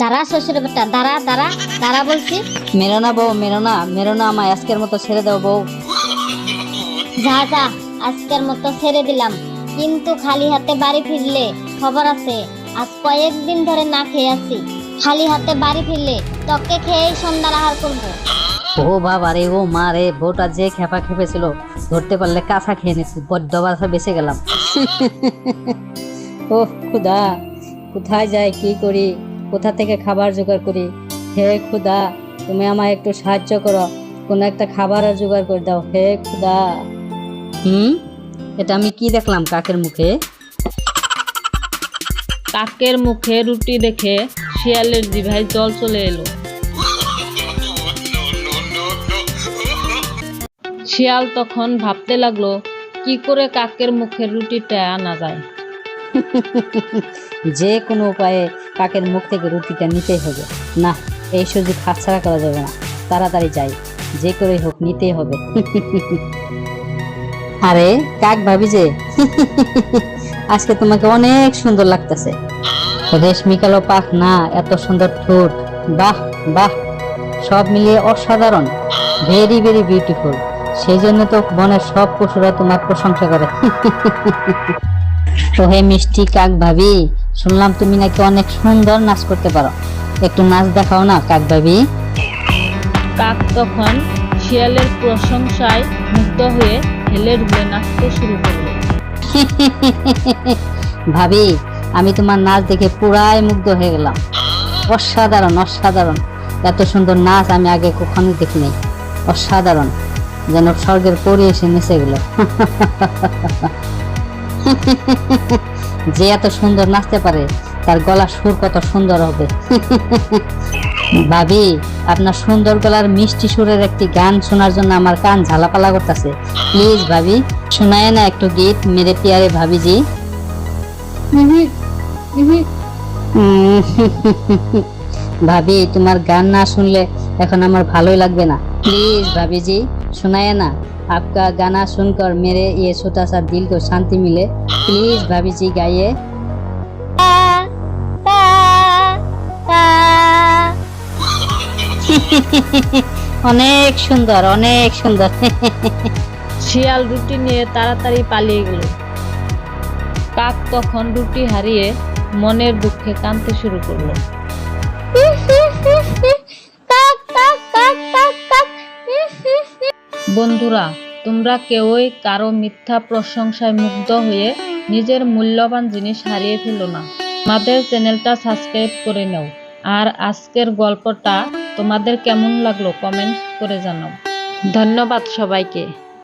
দাঁড়া শ্বশুর বেটা, দাঁড়া দাঁড়া দাঁড়া বলছি। মেরো না বউ, মেরো না আমায়, আজকের মতো ছেড়ে দাও বউ। যা যা, আজকের মতো ছেড়ে দিলাম, কিন্তু খালি হাতে বাড়ি ফিরলে খবর আছে। আজ কয়েকদিন ধরে না খেয়ে আছি, খালি হাতে বাড়ি ফিরলে তোকে খেয়েই সন্ধ্যার আহার করবো। ও বাবা রে, ও মা রে, বউটা যে খেপা খেপেছিল, ধরতে পারলে কাঁচা খেয়ে নিচ্ছি, বড্ড বাসা বেঁচে গেলাম। ও খুদা, কোথায় যাই, কি করি, কোথা থেকে খাবার জোগাড় করি? হে খুদা, তুমি আমায় একটু সাহায্য করো, কোনো একটা খাবার আর জোগাড় করে দাও, হে খুদা। এটা আমি কি দেখলাম কাকের মুখে? কাকের মুখে রুটি দেখে শিয়ালের জিভায় জল চলে এলো। শিয়াল তখন ভাবতে লাগলো, কি করে কাকের মুখের রুটিটা আনা যায়। যে কোনো উপায়ে কাকের মুখ থেকে রুটিটা নিতেই হবে। না, এই সুযোগ হাতছাড়া করা যাবে না, তাড়াতাড়ি যাই, যে করেই হোক নিতেই হবে। আরে কাক ভাবি যে, আজকে তোমাকে অনেক সুন্দর লাগতেছে, রেশমি কালো পাখ না, এত সুন্দর ঠোঁট, বাহ বাহ, সব মিলিয়ে অসাধারণ, ভেরি ভেরি বিউটিফুল। সেই জন্য তো বনের সব পশুরা তোমার প্রশংসা করে। তো হে মিষ্টি কাক ভাবি, শুনলাম তুমি নাকি অনেক সুন্দর নাচ করতে পারো, একটু নাচ দেখাও না কাক ভাবি। কাক তখন শিয়ালের প্রশংসায় মুগ্ধ হয়ে হেলে দুলে নাচতে শুরু করলো। ভাবি, আমি তোমার নাচ দেখে পুরাই মুগ্ধ হয়ে গেলাম, অসাধারণ অসাধারণ, এত সুন্দর নাচ আমি আগে কখনো দেখিনি, অসাধারণ, যেন স্বর্গের পরি এসে নেচে গেল। যে এত সুন্দর নাচতে পারে, তার গলার সুর কত সুন্দর হবে। ভাবি, আপনার সুন্দর গলার মিষ্টি সুরের একটি গান শোনার জন্য আমার কান ঝালাপালা করতেছে, প্লিজ ভাবি শোনায় না একটু গীত, মেরে পিয়ারে ভাবিজি। ভাবি, তোমার গান না শুনলে এখন আমার ভালোই লাগবে না, प्लीज भाभी जी सुनाए ना, आपका गाना सुनकर मेरे ये छोटा सा दिल को शांति मिले, प्लीज भाभी जी गाइए। অনেক সুন্দর অনেক সুন্দর। শিয়াল রুটি নিয়ে তাড়াতাড়ি পালিয়ে গেল। কাক তখন রুটি হারিয়ে মনের দুঃখে কাঁদতে শুরু করলো। বন্ধুরা, তোমরা কেউই কারো মিথ্যা প্রশংসায় মুগ্ধ হয়ে নিজের মূল্যবান জিনিস হারিয়ে ফেলো না। আমাদের চ্যানেলটা সাবস্ক্রাইব করে নাও। আর আজকের গল্পটা তোমাদের কেমন লাগলো কমেন্ট করে জানাও। ধন্যবাদ সবাইকে।